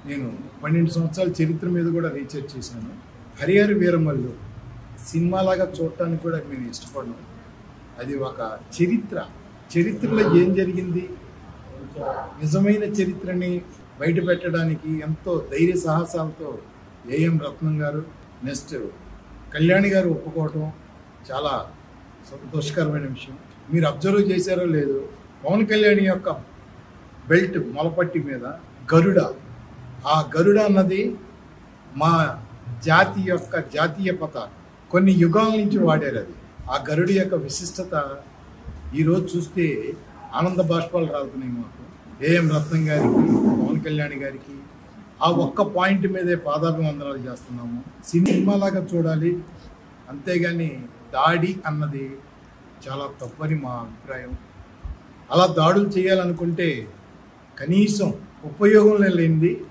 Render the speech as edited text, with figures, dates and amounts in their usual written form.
నేను 12 సంవత్సరాల చరిత్ర మీద కూడా రీసెర్చ్ చేశాను. హరిహర వీరమల్లు సినిమాలాగా చూడటానికి కూడా నేను ఇష్టపడను. అది ఒక చరిత్రలో ఏం జరిగింది, నిజమైన చరిత్రని బయట పెట్టడానికి ఎంతో ధైర్య సాహసాలతో ఏఎం రత్నం గారు, నెక్స్ట్ కళ్యాణి గారు ఒప్పుకోవటం చాలా సంతోషకరమైన విషయం. మీరు అబ్జర్వ్ చేశారో లేదో, పవన్ కళ్యాణ్ యొక్క బెల్ట్ మొలపట్టి మీద గరుడ, ఆ గరుడ అన్నది మా జాతి యొక్క జాతీయ పతాకం. కొన్ని యుగాల నుంచి వాడారు అది. ఆ గరుడి యొక్క విశిష్టత ఈరోజు చూస్తే ఆనంద బాష్పాలు రాలుతున్నాయి మాకు. ఏఎం రత్నం గారికి, పవన్ కళ్యాణ్ గారికి ఆ ఒక్క పాయింట్ మీదే పాదాభివందనాలు చేస్తున్నాము. సినిమాలాగా చూడాలి, అంతేగాని దాడి అన్నది చాలా తప్పని మా అభిప్రాయం. అలా దాడులు చేయాలనుకుంటే కనీసం ఉపయోగం లేనిది